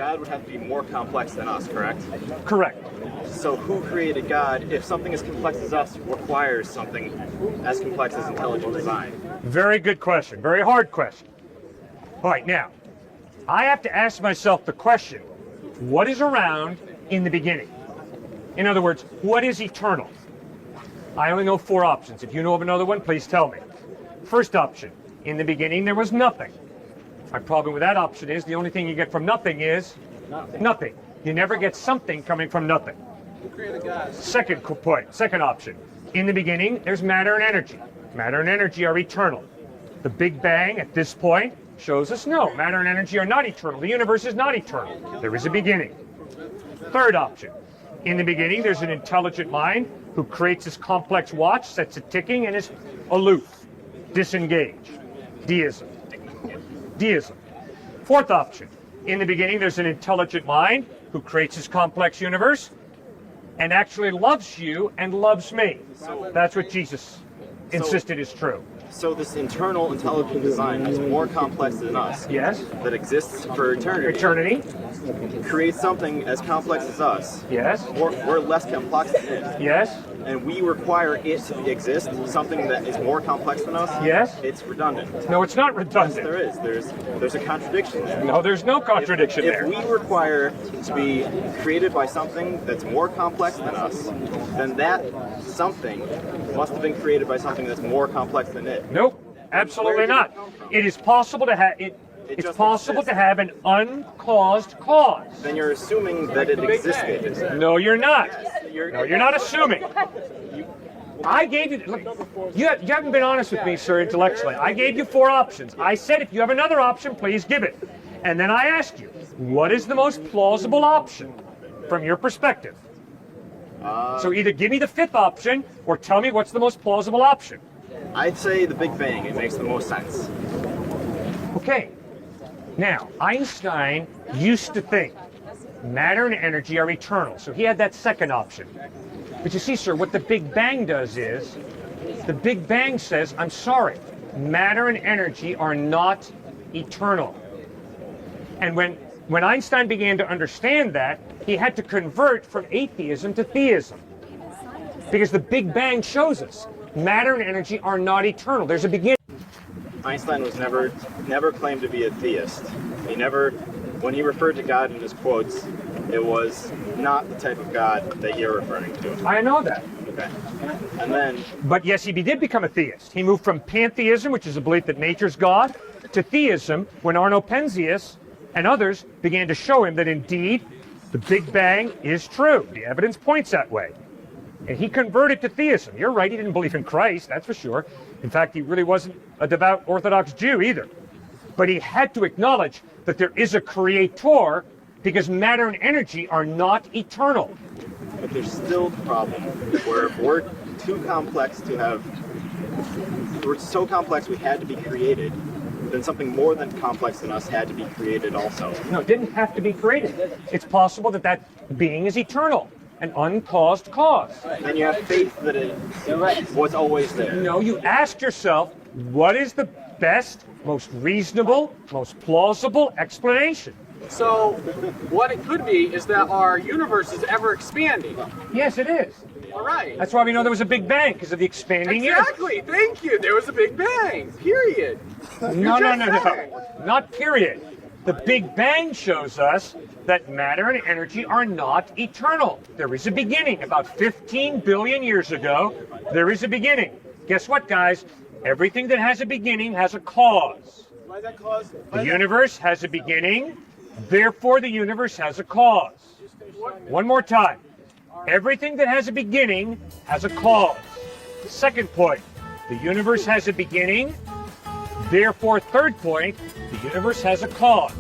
God would have to be more complex than us, correct? Correct. So who created God if something as complex as us requires something as complex as intelligent design? Very good question. Very hard question. All right, now, I have to ask myself the question, what is around in the beginning? In other words, what is eternal? I only know 4 options. If you know of another one, please tell me. First option, in the beginning there was nothing. My problem with that option is the only thing you get from nothing is nothing. You never get something coming from nothing. Who created God? Second point, second option. In the beginning, there's matter and energy. Matter and energy are eternal. The Big Bang at this point shows us no, matter and energy are not eternal. The universe is not eternal. There is a beginning. Third option. In the beginning, there's an intelligent mind who creates this complex watch, sets it ticking, and is aloof, disengaged. Deism. Deism. Fourth option. In the beginning, there's an intelligent mind who creates this complex universe and actually loves you and loves me. That's what Jesus insisted is true. So this internal intelligent design that's more complex than us, Yes. that exists for eternity, creates something as complex as us. Yes. We're less complex than it. Yes. And we require it to exist, something that is more complex than us. Yes. It's redundant. No, it's not Yes, redundant. there is. There's a contradiction there. No, there's no contradiction If there. we require to be created by something that's more complex than us, then that something must have been created by something that's more complex than it. Nope, absolutely not. It is possible to have it. It's just possible to exists. have an uncaused cause. Then you're assuming that it existed. No, you're not. You're, No, you're not assuming. I gave you. Look, you haven't been honest with me, sir, intellectually. I gave you 4 options. I said if you have another option, please give it. And then I asked you, what is the most plausible option from your perspective? So either give me the 5th option or tell me what's the most plausible option. I'd say the Big Bang. It makes the most sense. Okay. Now, Einstein used to think matter and energy are eternal, so he had that second option. But you see, sir, what the Big Bang does is, the Big Bang says, I'm sorry, matter and energy are not eternal. And when Einstein began to understand that, he had to convert from atheism to theism. Because the Big Bang shows us matter and energy are not eternal. There's a beginning. Einstein was never claimed to be a theist. He never, when he referred to God in his quotes, it was not the type of God that you're referring to. I know that. Okay. And then, But yes, he did become a theist. He moved from pantheism, which is a belief that nature's God, to theism when Arno Penzias and others began to show him that indeed the Big Bang is true. The evidence points that way. And he converted to theism. You're right, he didn't believe in Christ, that's for sure. In fact, he really wasn't a devout Orthodox Jew either. But he had to acknowledge that there is a creator because matter and energy are not eternal. but there's still the problem where we're too complex to have, we're so complex we had to be created, then something more than complex than us had to be created also. No, it didn't have to be created. It's possible that that being is eternal, an uncaused cause. And you have faith that it was always there. No, you ask yourself, what is the best, most reasonable, most plausible explanation? So, what it could be is that our universe is ever expanding. Yes, it is. All right. That's why we know there was a Big Bang, because of the expanding universe. Exactly. Thank you. There was a Big Bang. Period. No, just saying. not period. The Big Bang shows us that matter and energy are not eternal. There is a beginning. About 15 billion years ago, there is a beginning. Guess what, guys? Everything that has a beginning has a cause. Why is that cause? The universe has a beginning, therefore the universe has a cause. One more time. Everything that has a beginning has a cause. Second point, the universe has a beginning, therefore third point, the universe has a cause.